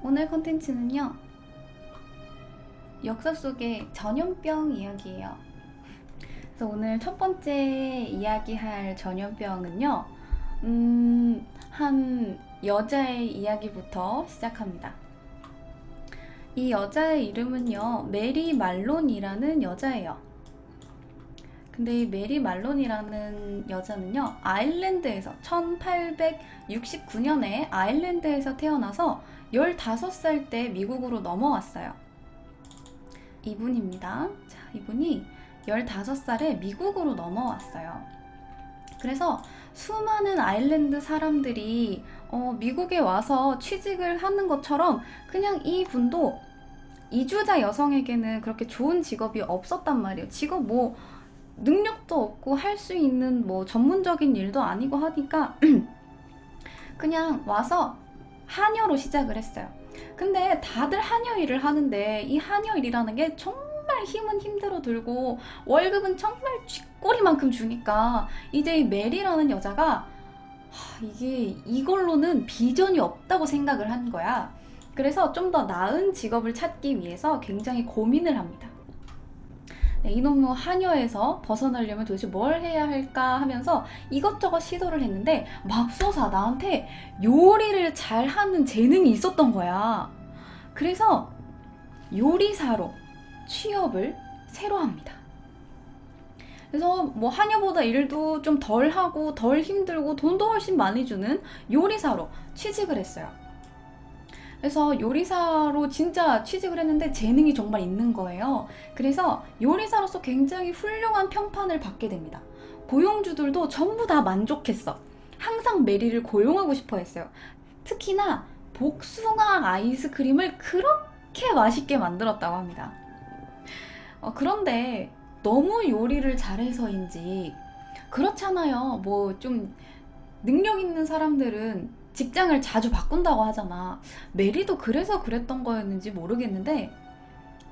오늘 컨텐츠는요, 역사 속의 전염병 이야기예요. 그래서 오늘 첫 번째 이야기할 전염병은요, 한 여자의 이야기부터 시작합니다. 이 여자의 이름은요, 메리 말론이라는 여자예요. 근데 이 메리 말론이라는 여자는요, 아일랜드에서 1869년에 아일랜드에서 태어나서 15살 때 미국으로 넘어왔어요. 이분입니다. 자, 이분이 15살에 미국으로 넘어왔어요. 그래서 수많은 아일랜드 사람들이 미국에 와서 취직을 하는 것처럼 그냥 이분도 이주자 여성에게는 그렇게 좋은 직업이 없었단 말이에요. 직업 능력도 없고 할 수 있는 전문적인 일도 아니고 하니까 그냥 와서 하녀로 시작을 했어요. 근데 다들 하녀 일을 하는데 이 하녀 일이라는 게 정말 힘은 힘들어 들고 월급은 정말 쥐꼬리만큼 주니까 이제 이 메리라는 여자가 이게 이걸로는 비전이 없다고 생각을 한 거야. 그래서 좀 더 나은 직업을 찾기 위해서 굉장히 고민을 합니다. 네, 이놈의 하녀에서 벗어나려면 도대체 뭘 해야 할까 하면서 이것저것 시도를 했는데 맙소사 나한테 요리를 잘하는 재능이 있었던 거야. 그래서 요리사로 취업을 새로 합니다. 그래서 하녀보다 일도 좀 덜 하고 덜 힘들고 돈도 훨씬 많이 주는 요리사로 취직을 했어요. 그래서 요리사로 진짜 취직을 했는데 재능이 정말 있는 거예요. 그래서 요리사로서 굉장히 훌륭한 평판을 받게 됩니다. 고용주들도 전부 다 만족했어. 항상 메리를 고용하고 싶어 했어요. 특히나 복숭아 아이스크림을 그렇게 맛있게 만들었다고 합니다. 그런데 너무 요리를 잘해서인지 그렇잖아요. 좀 능력 있는 사람들은 직장을 자주 바꾼다고 하잖아. 메리도 그래서 그랬던 거였는지 모르겠는데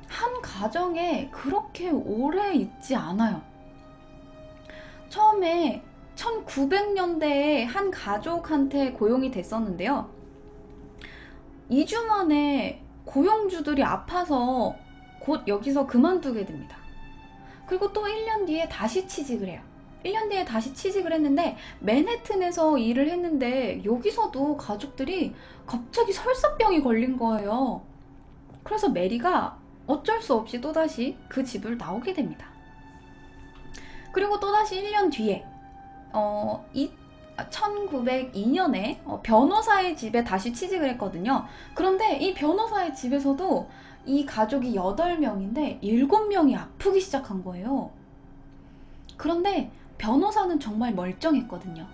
한 가정에 그렇게 오래 있지 않아요. 처음에 1900년대에 한 가족한테 고용이 됐었는데요. 2주 만에 고용주들이 아파서 곧 여기서 그만두게 됩니다. 그리고 또 1년 뒤에 다시 취직을 해요. 1년 뒤에 다시 취직을 했는데 맨해튼에서 일을 했는데 여기서도 가족들이 갑자기 설사병이 걸린 거예요. 그래서 메리가 어쩔 수 없이 또다시 그 집을 나오게 됩니다. 그리고 또다시 1년 뒤에 1902년에 변호사의 집에 다시 취직을 했거든요. 그런데 이 변호사의 집에서도 이 가족이 8명인데 7명이 아프기 시작한 거예요. 그런데 변호사는 정말 멀쩡했거든요.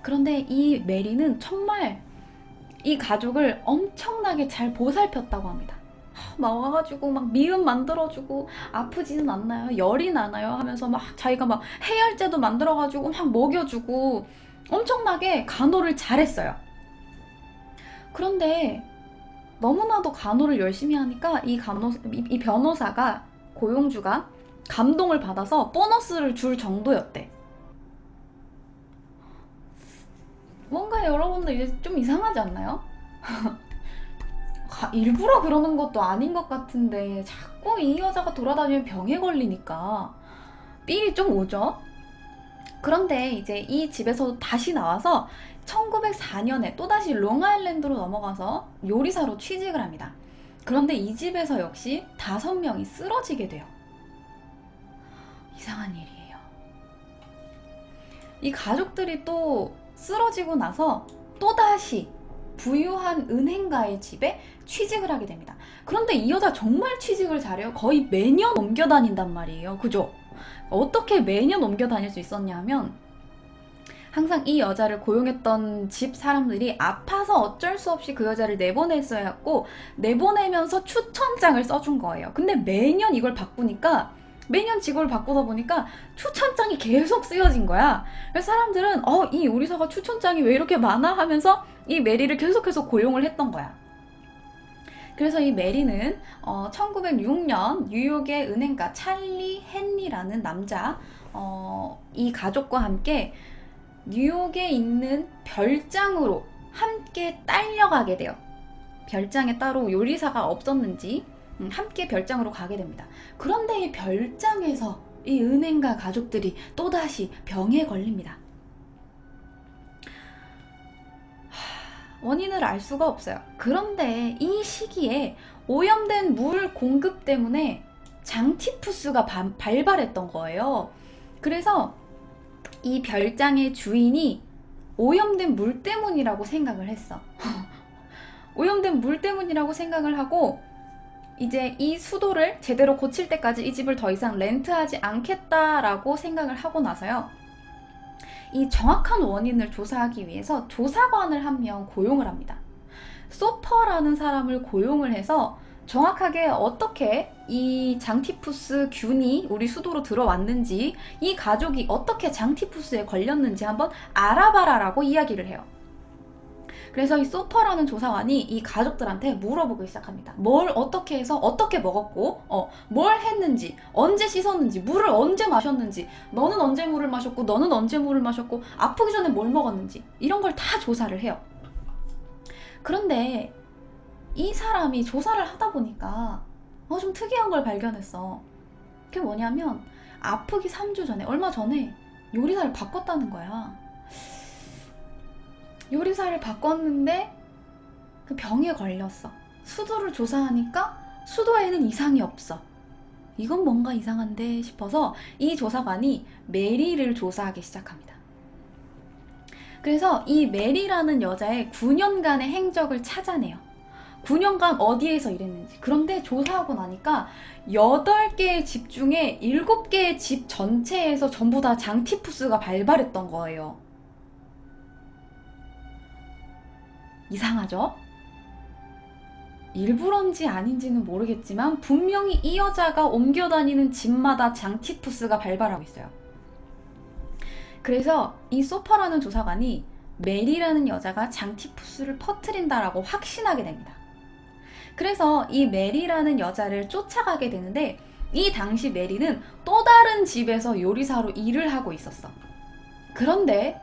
그런데 이 메리는 정말 이 가족을 엄청나게 잘 보살폈다고 합니다. 막 와가지고 막 미음 만들어주고 아프지는 않나요? 열이 나나요? 하면서 막 자기가 막 해열제도 만들어가지고 막 먹여주고 엄청나게 간호를 잘했어요. 그런데 너무나도 간호를 열심히 하니까 이 변호사가 고용주가 감동을 받아서 보너스를 줄 정도였대. 뭔가 여러분들 이제 좀 이상하지 않나요? 일부러 그러는 것도 아닌 것 같은데 자꾸 이 여자가 돌아다니면 병에 걸리니까 삘이 좀 오죠? 그런데 이제 이 집에서 다시 나와서 1904년에 또다시 롱아일랜드로 넘어가서 요리사로 취직을 합니다. 그런데 이 집에서 역시 5명이 쓰러지게 돼요. 이상한 일이에요. 이 가족들이 또 쓰러지고 나서 또다시 부유한 은행가의 집에 취직을 하게 됩니다. 그런데 이 여자 정말 취직을 잘해요. 거의 매년 옮겨 다닌단 말이에요. 그죠? 어떻게 매년 옮겨 다닐 수 있었냐 하면 항상 이 여자를 고용했던 집 사람들이 아파서 어쩔 수 없이 그 여자를 내보냈어야 했고 내보내면서 추천장을 써준 거예요. 근데 매년 이걸 바꾸니까 매년 직업을 바꾸다 보니까 추천장이 계속 쓰여진 거야. 그래서 사람들은 이 요리사가 추천장이 왜 이렇게 많아? 하면서 이 메리를 계속해서 고용을 했던 거야. 그래서 이 메리는 1906년 뉴욕의 은행가 찰리 헨리라는 남자 이 가족과 함께 뉴욕에 있는 별장으로 함께 딸려가게 돼요. 별장에 따로 요리사가 없었는지 함께 별장으로 가게 됩니다. 그런데 이 별장에서 이 은행가 가족들이 또다시 병에 걸립니다. 원인을 알 수가 없어요. 그런데 이 시기에 오염된 물 공급 때문에 장티푸스가 발발했던 거예요. 그래서 이 별장의 주인이 오염된 물 때문이라고 생각을 했어. 오염된 물 때문이라고 생각을 하고 이제 이 수도를 제대로 고칠 때까지 이 집을 더 이상 렌트하지 않겠다라고 생각을 하고 나서요. 이 정확한 원인을 조사하기 위해서 조사관을 한 명 고용을 합니다. 소퍼라는 사람을 고용을 해서 정확하게 어떻게 이 장티푸스 균이 우리 수도로 들어왔는지, 이 가족이 어떻게 장티푸스에 걸렸는지 한번 알아봐라 라고 이야기를 해요. 그래서 이 소퍼라는 조사관이 이 가족들한테 물어보기 시작합니다. 뭘 어떻게 해서 어떻게 먹었고 뭘 했는지, 언제 씻었는지, 물을 언제 마셨는지, 너는 언제 물을 마셨고 너는 언제 물을 마셨고 아프기 전에 뭘 먹었는지, 이런 걸 다 조사를 해요. 그런데 이 사람이 조사를 하다 보니까 좀 특이한 걸 발견했어. 그게 뭐냐면 아프기 3주 전에, 얼마 전에 요리사를 바꿨다는 거야. 요리사를 바꿨는데 그 병에 걸렸어. 수도를 조사하니까 수도에는 이상이 없어. 이건 뭔가 이상한데 싶어서 이 조사관이 메리를 조사하기 시작합니다. 그래서 이 메리라는 여자의 9년간의 행적을 찾아내요. 9년간 어디에서 일했는지. 그런데 조사하고 나니까 8개의 집 중에 7개의 집 전체에서 전부 다 장티푸스가 발발했던 거예요. 이상하죠? 일부러인지 아닌지는 모르겠지만 분명히 이 여자가 옮겨 다니는 집마다 장티푸스가 발발하고 있어요. 그래서 이 소퍼라는 조사관이 메리라는 여자가 장티푸스를 퍼뜨린다라고 확신하게 됩니다. 그래서 이 메리라는 여자를 쫓아가게 되는데, 이 당시 메리는 또 다른 집에서 요리사로 일을 하고 있었어. 그런데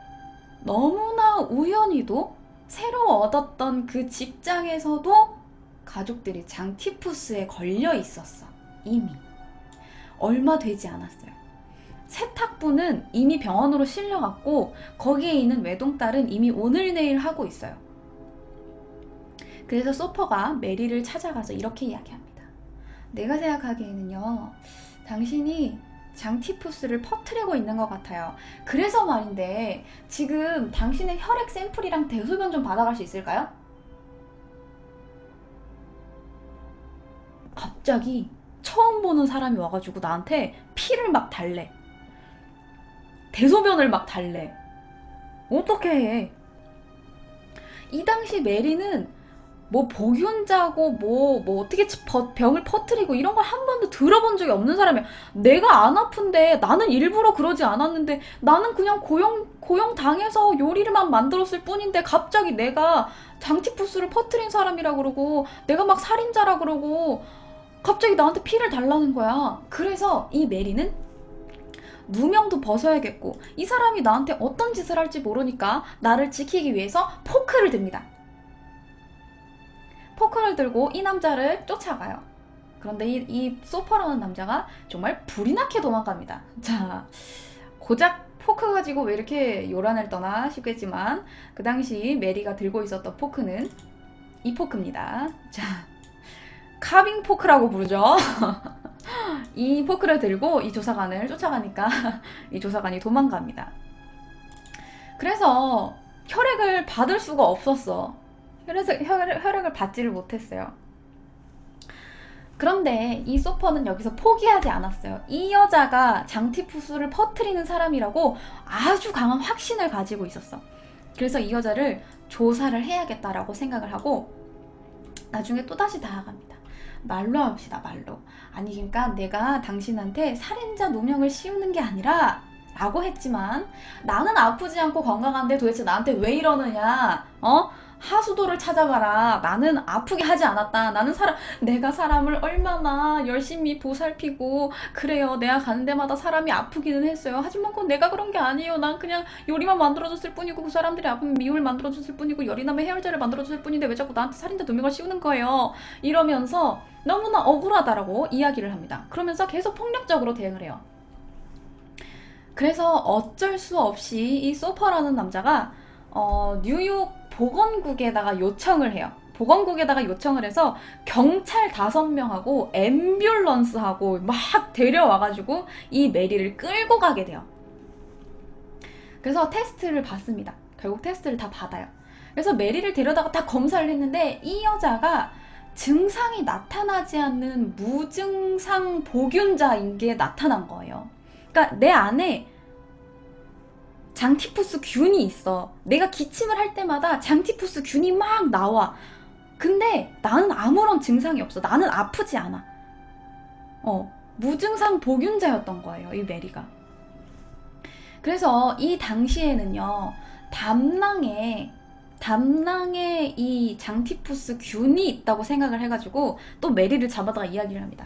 너무나 우연히도 새로 얻었던 그 직장에서도 가족들이 장티푸스에 걸려 있었어. 이미 얼마 되지 않았어요. 세탁부는 이미 병원으로 실려갔고 거기에 있는 외동딸은 이미 오늘 내일 하고 있어요. 그래서 소퍼가 메리를 찾아가서 이렇게 이야기합니다. 내가 생각하기에는요, 당신이 장티푸스를 퍼뜨리고 있는 것 같아요. 그래서 말인데 지금 당신의 혈액 샘플이랑 대소변 좀 받아갈 수 있을까요? 갑자기 처음 보는 사람이 와가지고 나한테 피를 막 달래. 대소변을 막 달래. 어떻게 해? 이 당시 메리는 뭐 복균자고 뭐 어떻게 병을 퍼뜨리고 이런 걸 한 번도 들어본 적이 없는 사람이야. 내가 안 아픈데, 나는 일부러 그러지 않았는데, 나는 그냥 고용 당해서 요리를만 만들었을 뿐인데 갑자기 내가 장티푸스를 퍼뜨린 사람이라 그러고 내가 막 살인자라 그러고 갑자기 나한테 피를 달라는 거야. 그래서 이 메리는 누명도 벗어야겠고 이 사람이 나한테 어떤 짓을 할지 모르니까 나를 지키기 위해서 포크를 듭니다. 포크를 들고 이 남자를 쫓아가요. 그런데 이 소퍼라는 남자가 정말 불이 나게 도망갑니다. 자, 고작 포크 가지고 왜 이렇게 요란을 떠나 싶겠지만 그 당시 메리가 들고 있었던 포크는 이 포크입니다. 자, 카빙 포크라고 부르죠. 이 포크를 들고 이 조사관을 쫓아가니까 이 조사관이 도망갑니다. 그래서 혈액을 받을 수가 없었어. 혈액을 받지를 못했어요. 그런데 이 소퍼는 여기서 포기하지 않았어요. 이 여자가 장티푸스를 퍼뜨리는 사람이라고 아주 강한 확신을 가지고 있었어. 그래서 이 여자를 조사를 해야겠다라고 생각을 하고 나중에 또다시 다가갑니다. 말로 합시다, 말로. 아니 그러니까 내가 당신한테 살인자 누명을 씌우는 게 아니라 라고 했지만 나는 아프지 않고 건강한데 도대체 나한테 왜 이러느냐, 하수도를 찾아가라. 나는 아프게 하지 않았다. 내가 사람을 얼마나 열심히 보살피고, 그래요. 내가 가는 데마다 사람이 아프기는 했어요. 하지만 그건 내가 그런 게 아니에요. 난 그냥 요리만 만들어줬을 뿐이고, 그 사람들이 아프면 미움을 만들어줬을 뿐이고, 열이 나면 해열제를 만들어줬을 뿐인데, 왜 자꾸 나한테 살인자 2명을 씌우는 거예요. 이러면서 너무나 억울하다라고 이야기를 합니다. 그러면서 계속 폭력적으로 대응을 해요. 그래서 어쩔 수 없이 이 소퍼라는 남자가 뉴욕 보건국에다가 요청을 해요. 보건국에다가 요청을 해서 경찰 5명하고 앰뷸런스하고 막 데려와가지고 이 메리를 끌고 가게 돼요. 그래서 테스트를 받습니다. 결국 테스트를 다 받아요. 그래서 메리를 데려다가 다 검사를 했는데 이 여자가 증상이 나타나지 않는 무증상 보균자인 게 나타난 거예요. 그러니까 내 안에 장티푸스 균이 있어. 내가 기침을 할 때마다 장티푸스 균이 막 나와. 근데 나는 아무런 증상이 없어. 나는 아프지 않아. 무증상 보균자였던 거예요, 이 메리가. 그래서 이 당시에는요, 담낭에 이 장티푸스 균이 있다고 생각을 해가지고 또 메리를 잡아다가 이야기를 합니다.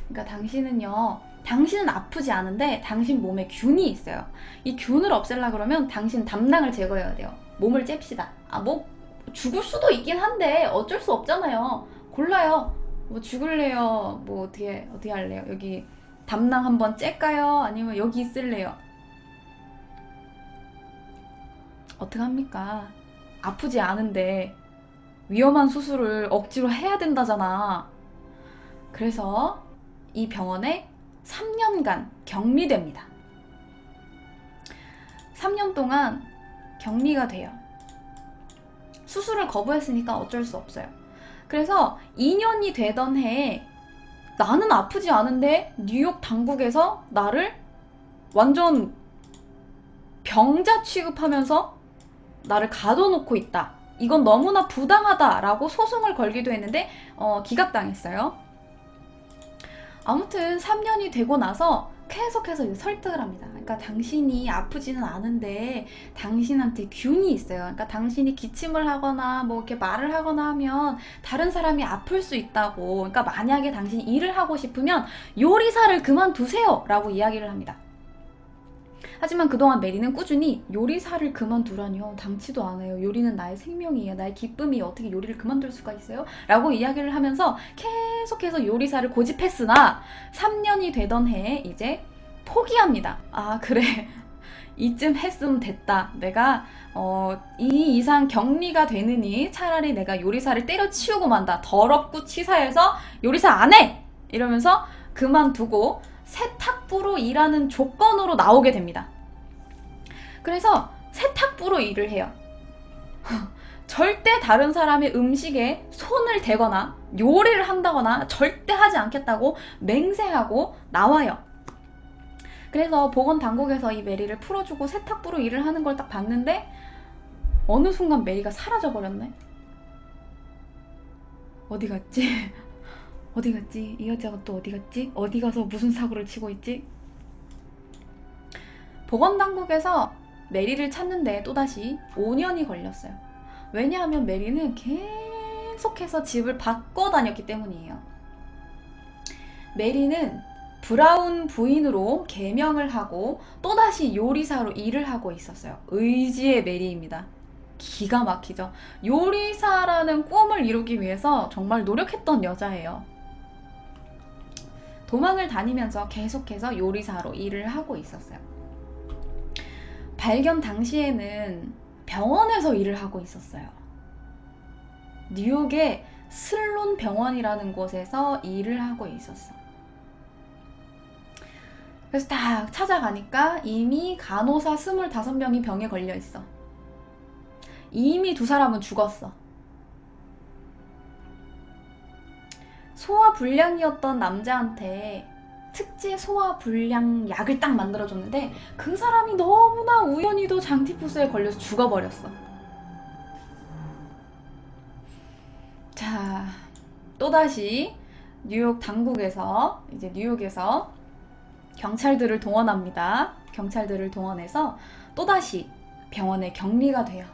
그러니까 당신은 아프지 않은데 당신 몸에 균이 있어요. 이 균을 없애려고 그러면 당신 담낭을 제거해야 돼요. 몸을 잽시다. 뭐 죽을 수도 있긴 한데 어쩔 수 없잖아요. 골라요. 뭐 죽을래요? 뭐 어떻게 할래요? 여기 담낭 한번 째까요? 아니면 여기 있을래요? 어떡합니까? 아프지 않은데 위험한 수술을 억지로 해야 된다잖아. 그래서 이 병원에 3년간 격리됩니다. 3년 동안 격리가 돼요. 수술을 거부했으니까 어쩔 수 없어요. 그래서 2년이 되던 해에 나는 아프지 않은데 뉴욕 당국에서 나를 완전 병자 취급하면서 나를 가둬놓고 있다. 이건 너무나 부당하다라고 소송을 걸기도 했는데 기각당했어요. 아무튼 3년이 되고 나서 계속해서 설득을 합니다. 그러니까 당신이 아프지는 않은데 당신한테 균이 있어요. 그러니까 당신이 기침을 하거나 뭐 이렇게 말을 하거나 하면 다른 사람이 아플 수 있다고. 그러니까 만약에 당신이 일을 하고 싶으면 요리사를 그만두세요 라고 이야기를 합니다. 하지만 그동안 메리는 꾸준히 요리사를 그만두라뇨. 당치도 않아요. 요리는 나의 생명이에요. 나의 기쁨이에요. 어떻게 요리를 그만둘 수가 있어요? 라고 이야기를 하면서 계속해서 요리사를 고집했으나 3년이 되던 해에 이제 포기합니다. 그래. 이쯤 했으면 됐다. 내가 이 이상 격리가 되느니 차라리 내가 요리사를 때려치우고 만다. 더럽고 치사해서 요리사 안 해! 이러면서 그만두고 세탁부로 일하는 조건으로 나오게 됩니다. 그래서 세탁부로 일을 해요. 절대 다른 사람의 음식에 손을 대거나 요리를 한다거나 절대 하지 않겠다고 맹세하고 나와요. 그래서 보건당국에서 이 메리를 풀어주고 세탁부로 일을 하는 걸 딱 봤는데 어느 순간 메리가 사라져버렸네. 어디 갔지? 어디 갔지? 이 여자가 또 어디 갔지? 어디 가서 무슨 사고를 치고 있지? 보건당국에서 메리를 찾는데 또다시 5년이 걸렸어요. 왜냐하면 메리는 계속해서 집을 바꿔 다녔기 때문이에요. 메리는 브라운 부인으로 개명을 하고 또다시 요리사로 일을 하고 있었어요. 의지의 메리입니다. 기가 막히죠. 요리사라는 꿈을 이루기 위해서 정말 노력했던 여자예요. 도망을 다니면서 계속해서 요리사로 일을 하고 있었어요. 발견 당시에는 병원에서 일을 하고 있었어요. 뉴욕의 슬론 병원이라는 곳에서 일을 하고 있었어. 그래서 딱 찾아가니까 이미 간호사 25명이 병에 걸려 있어. 이미 2사람은 죽었어. 소화불량이었던 남자한테 특제 소화불량 약을 딱 만들어줬는데 그 사람이 너무나 우연히도 장티푸스에 걸려서 죽어버렸어. 자, 또다시 뉴욕 당국에서 이제 뉴욕에서 경찰들을 동원합니다. 경찰들을 동원해서 또다시 병원에 격리가 돼요.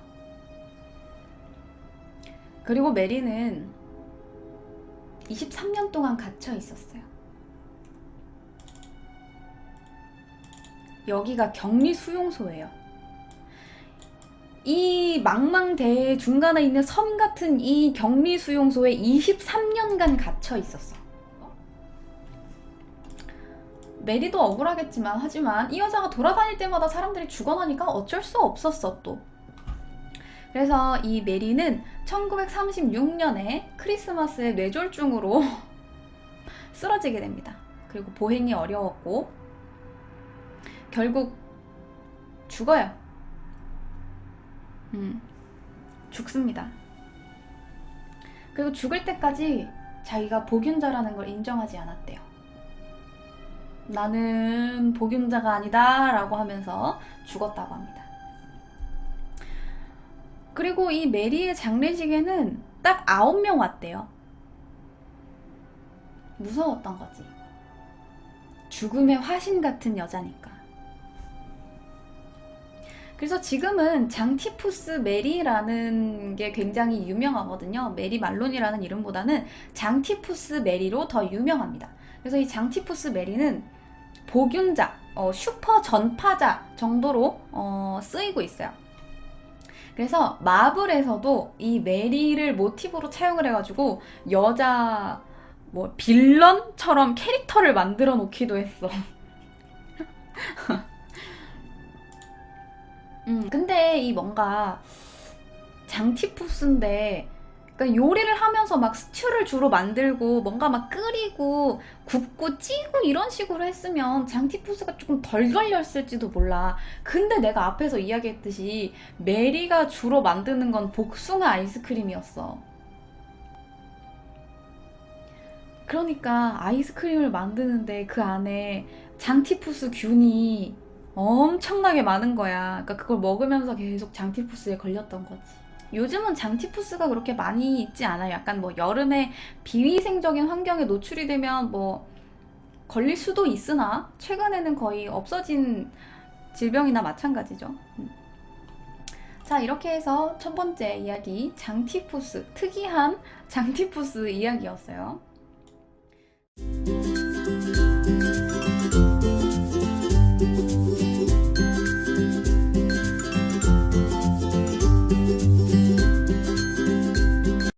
그리고 메리는 23년 동안 갇혀 있었어요. 여기가 격리 수용소예요. 이 망망대해 중간에 있는 섬 같은 이 격리 수용소에 23년간 갇혀 있었어. 메리도 억울하겠지만, 하지만 이 여자가 돌아다닐 때마다 사람들이 죽어나니까 어쩔 수 없었어 또. 그래서 이 메리는 1936년에 크리스마스에 뇌졸중으로 쓰러지게 됩니다. 그리고 보행이 어려웠고 결국 죽어요. 죽습니다. 그리고 죽을 때까지 자기가 복균자라는 걸 인정하지 않았대요. 나는 복균자가 아니다 라고 하면서 죽었다고 합니다. 그리고 이 메리의 장례식에는 딱 9명 왔대요. 무서웠던 거지. 죽음의 화신 같은 여자니까. 그래서 지금은 장티푸스 메리라는 게 굉장히 유명하거든요. 메리 말론이라는 이름보다는 장티푸스 메리로 더 유명합니다. 그래서 이 장티푸스 메리는 복균자, 슈퍼 전파자 정도로 쓰이고 있어요. 그래서 마블에서도 이 메리를 모티브로 차용을 해가지고 여자 뭐 빌런처럼 캐릭터를 만들어 놓기도 했어. 근데 이 뭔가 장티푸스인데, 그러니까 요리를 하면서 막 스튜를 주로 만들고 뭔가 막 끓이고 굽고 찌고 이런 식으로 했으면 장티푸스가 조금 덜 걸렸을지도 몰라. 근데 내가 앞에서 이야기했듯이 메리가 주로 만드는 건 복숭아 아이스크림이었어. 그러니까 아이스크림을 만드는데 그 안에 장티푸스 균이 엄청나게 많은 거야. 그러니까 그걸 먹으면서 계속 장티푸스에 걸렸던 거지. 요즘은 장티푸스가 그렇게 많이 있지 않아요. 약간 뭐 여름에 비위생적인 환경에 노출이 되면 뭐 걸릴 수도 있으나 최근에는 거의 없어진 질병이나 마찬가지죠. 자, 이렇게 해서 첫 번째 이야기 장티푸스, 특이한 장티푸스 이야기였어요.